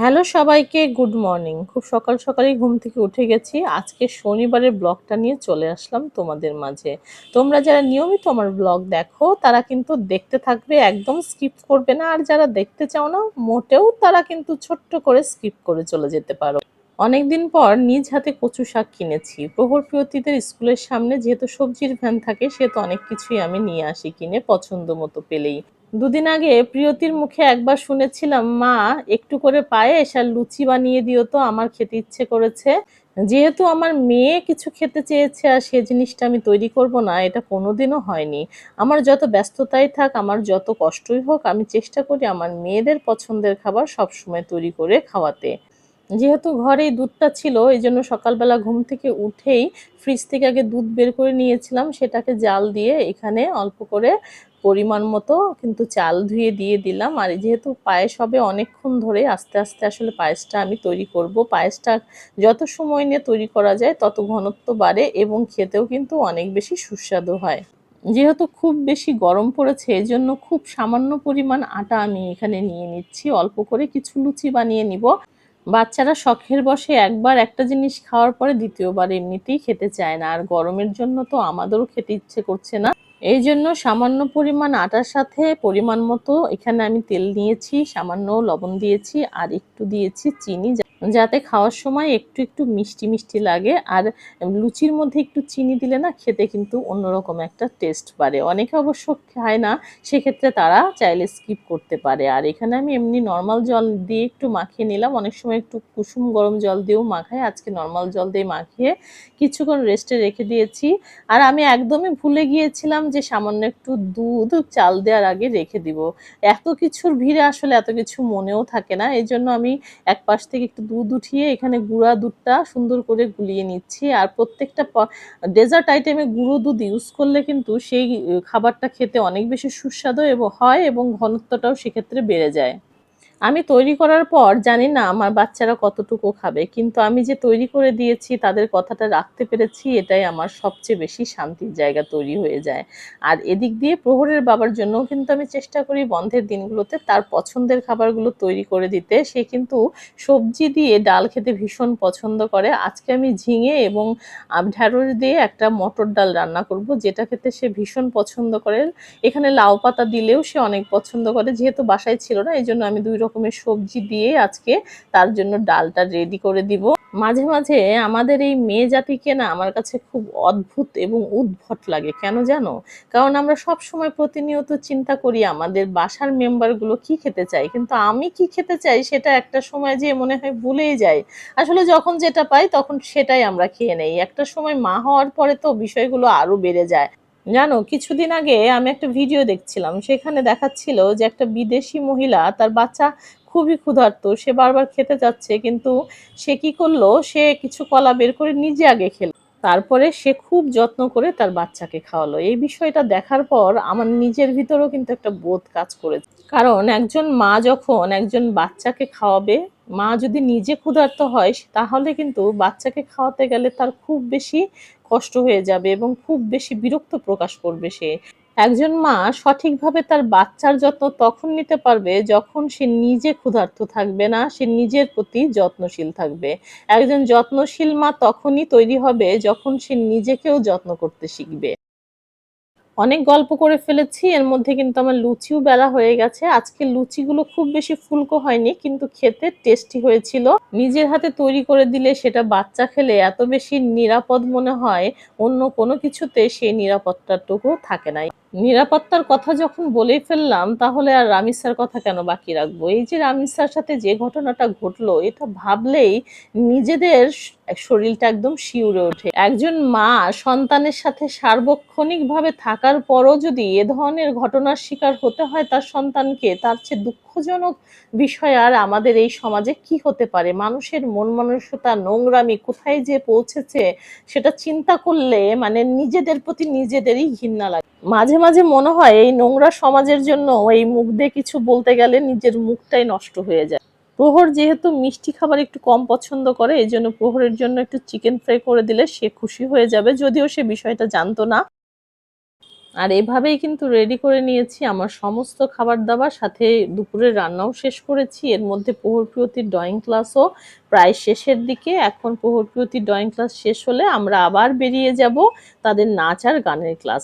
Hello সবাইকে, good morning. খুব সকাল সকালই ঘুম থেকে উঠে গেছি। আজকে শনিবারের ব্লগটা নিয়ে চলে আসলাম তোমাদের মাঝে। তোমরা যারা নিয়মিত আমার ব্লগ দেখো তারা কিন্তু দেখতে থাকবে, একদম স্কিপ করবে না। আর যারা দেখতে চাও না মোটেও, তারা কিন্তু ছোট্ট করে স্কিপ করে চলে যেতে পারো। অনেকদিন পর নিজ হাতে কচু শাক কিনেছি। প্রহর প্রিয়তিদের স্কুলের সামনে যেহেতু সবজির ভ্যান থাকে, সেহেতু অনেক কিছুই আমি নিয়ে আসি কিনে, পছন্দ মতো পেলেই। দুদিন আগে প্রিয়তির মুখে একবার শুনেছিলাম, মা একটু করে পায়েস আর লুচি বানিয়ে দিও তো, আমার খেতে ইচ্ছে করেছে। যেহেতু আমার মেয়ে কিছু খেতে চেয়েছে আর সে জিনিসটা আমি তৈরি করব না, এটা কোনোদিনও হয়নি। আমার যত ব্যস্ততাই থাক, আমার যত কষ্টই হোক, আমি চেষ্টা করি আমার মেয়েদের পছন্দের খাবার সবসময় তৈরি করে খাওয়াতে। যেহেতু ঘরেই দুধটা ছিল, এই জন্য সকালবেলা ঘুম থেকে উঠেই ফ্রিজ থেকে আগে দুধ বের করে নিয়েছিলাম, সেটাকে জাল দিয়ে এখানে অল্প করে পরিমাণ মতো কিন্তু চাল ধুয়ে দিয়ে দিলাম। আর যেহেতু পায়েস হবে অনেকক্ষণ ধরে, আস্তে আস্তে আসলে পায়েসটা আমি তৈরি করব। পায়েসটা যত সময় নিয়ে তৈরি করা যায় তত ঘনত্ব বাড়ে এবং খেতেও কিন্তু অনেক বেশি সুস্বাদু হয়। যেহেতু খুব বেশি গরম পড়েছে, এই জন্য খুব সামান্য পরিমাণ আটা আমি এখানে নিয়ে নিচ্ছি, অল্প করে কিছু লুচি বানিয়ে নিব। বাচ্চারা শখের বশে একবার একটা জিনিস খাওয়ার পরে দ্বিতীয়বার এমনিতেই খেতে চায় না, আর গরমের জন্য তো আমাদেরও খেতে ইচ্ছে করছে না। এই জন্য সামান্য পরিমাণ আটার সাথে পরিমাণ মতো এখানে আমি তেল নিয়েছি, সামান্য লবণ দিয়েছি আর একটু দিয়েছি চিনি, যাতে খাওয়ার সময় একটু একটু মিষ্টি মিষ্টি লাগে। আর লুচির মধ্যে একটু চিনি দিলে না খেতে কিন্তু অন্যরকম একটা টেস্ট বাড়ে। অনেকে অবশ্য খায় না, সেক্ষেত্রে তারা চাইলে স্কিপ করতে পারে। আর এখানে আমি এমনি নর্মাল জল দিয়ে একটু মাখিয়ে নিলাম, অনেক সময় একটু কুসুম গরম জল দিয়েও মাখাই, আজকে নর্মাল জল দিয়ে মাখিয়ে কিছুক্ষণ রেস্টে রেখে দিয়েছি। আর আমি একদমই ভুলে গিয়েছিলাম যে সামান্য একটু দুধ চাল দেওয়ার আগে রেখে দিব। এত কিছুর ভিড়ে আসলে এত কিছু মনেও থাকে না, এই জন্য আমি এক পাশ থেকে একটু দুধ উঠিয়ে এখানে গুঁড়া দুধটা সুন্দর করে গুলিয়ে নিচ্ছি। আর প্রত্যেকটা ডেজার্ট আইটেমে গুঁড়ো দুধ ইউজ করলে কিন্তু সেই খাবারটা খেতে অনেক বেশি সুস্বাদু এবং হয়, এবং ঘনত্বটাও সেক্ষেত্রে বেড়ে যায়। আমি তৈরি করার পর জানি না আমার বাচ্চারা কতটুকু খাবে, কিন্তু আমি যে তৈরি করে দিয়েছি, তাদের কথাটা রাখতে পেরেছি, এটাই আমার সবচেয়ে বেশি শান্তির জায়গা তৈরি হয়ে যায়। আর এদিক দিয়ে প্রহরের বাবার জন্যও কিন্তু আমি চেষ্টা করি বন্ধের দিনগুলোতে তার পছন্দের খাবারগুলো তৈরি করে দিতে। সে কিন্তু সবজি দিয়ে ডাল খেতে ভীষণ পছন্দ করে। আজকে আমি ঝিঙে এবং ঢ্যাঁড়স দিয়ে একটা মটর ডাল রান্না করব, যেটা খেতে সে ভীষণ পছন্দ করে। এখানে লাউ পাতা দিলেও সে অনেক পছন্দ করে। যেহেতু বাসায় ছিল না, এই জন্য আমি ২ রকমের সবজি দিয়ে আজকে তার জন্য ডালটা রেডি করে দিব। মাঝে মাঝে আমাদের এই মেয়ে জাতিকে না আমার কাছে খুব অদ্ভুত এবং উদ্ভট লাগে। কেন জানো? কারণ আমরা সবসময় প্রতিনিয়ত চিন্তা করি আমাদের বাসার মেম্বারগুলো কি খেতে চায়, কিন্তু আমি কি খেতে চাই সেটা একটা সময় যেয়ে মনে হয় ভুলেই যাই। আসলে যখন যেটা পাই তখন সেটাই আমরা খেয়ে নেই। একটা সময় মা হওয়ার পরে তো বিষয়গুলো আরো বেড়ে যায়। জানো, কিছুদিন আগে আমি একটা ভিডিও দেখছিলাম, সেখানে দেখাচ্ছিল যে একটা বিদেশি মহিলা, তার বাচ্চা খুবই ক্ষুধার্ত, সে বারবার খেতে যাচ্ছে, কিন্তু সে কি করলো, সে কিছু কলা বের করে নিজে আগে খেলো, তারপরে সে খুব যত্ন করে তার বাচ্চাকে খাওয়ালো। এই বিষয়টা দেখার পর আমার নিজের ভিতরেও কিন্তু একটা বোধ কাজ করেছে। কারণ একজন মা যখন একজন বাচ্চাকে খাওয়াবে, মা যদি নিজে ক্ষুধার্ত হয়, তাহলে কিন্তু বাচ্চাকে খাওয়াতে গেলে তার খুব বেশি কষ্ট হয়ে যাবে এবং খুব বেশি বিরক্ত প্রকাশ করবে সে। একজন মা সঠিকভাবে তার বাচ্চার যত্ন তখন নিতে পারবে যখন সে নিজে ক্ষুধার্ত থাকবে না, সে নিজের প্রতি যত্নশীল থাকবে। একজন যত্নশীল মা তখনই তৈরি হবে যখন সে নিজেকেও যত্ন করতে শিখবে। অনেক গল্প করে ফেলেছি, এর মধ্যে কিন্তু আমার লুচিও বেলা হয়ে গেছে। আজকে লুচিগুলো খুব বেশি ফুলকো হয়নি, কিন্তু খেতে টেস্টি হয়েছিল। নিজের হাতে তৈরি করে দিলে সেটা বাচ্চা খেলে এত বেশি নিরাপদ মনে হয়, অন্য কোনো কিছুতে সেই নিরাপত্তাটুকু থাকে না। নিরাপত্তার কথা যখন বলেই ফেললাম, তাহলে আর রামিসার কথা কেন বাকি রাখবো? এই যে রামিসার সাথে যে ঘটনাটা ঘটলো, এটা ভাবলেই নিজেদের শরীরটা একদম শিউরে ওঠে। একজন মা সন্তানের সাথে সার্বক্ষণিকভাবে থাকার পরও যদি এ ধরনের ঘটনার শিকার হতে হয় তার সন্তানকে, তার চেয়ে দুঃখজনক বিষয় আর আমাদের এই সমাজে কি হতে পারে? মানুষের মন মানসিকতা, নোংরামি কোথায় যে পৌঁছেছে, সেটা চিন্তা করলে মানে নিজেদের প্রতি নিজেদেরই ঘৃণা লাগে। মাঝে মাঝে মনে হয় এই নোংরা সমাজের জন্য এই মুখ দিয়ে কিছু বলতে গেলে নিজের মুখটাই নষ্ট হয়ে যায়। প্রহর যেহেতু মিষ্টি খাবার একটু কম পছন্দ করে, এই জন্য প্রহরের জন্য একটু চিকেন ফ্রাই করে দিলে সে খুশি হয়ে যাবে, যদিও সে বিষয়টা জানতো না। আর এভাবেই কিন্তু রেডি করে নিয়েছি আমার সমস্ত খাবার দাবার, সাথে দুপুরের রান্নাও শেষ করেছি। এর মধ্যে প্রহরপ্রিয়তির ড্রয়িং ক্লাসও প্রায় শেষের দিকে। এখন প্রহরপ্রিয়তির ড্রয়িং ক্লাস শেষ হলে আমরা আবার বেরিয়ে যাব তাদের নাচ আর গানের ক্লাস।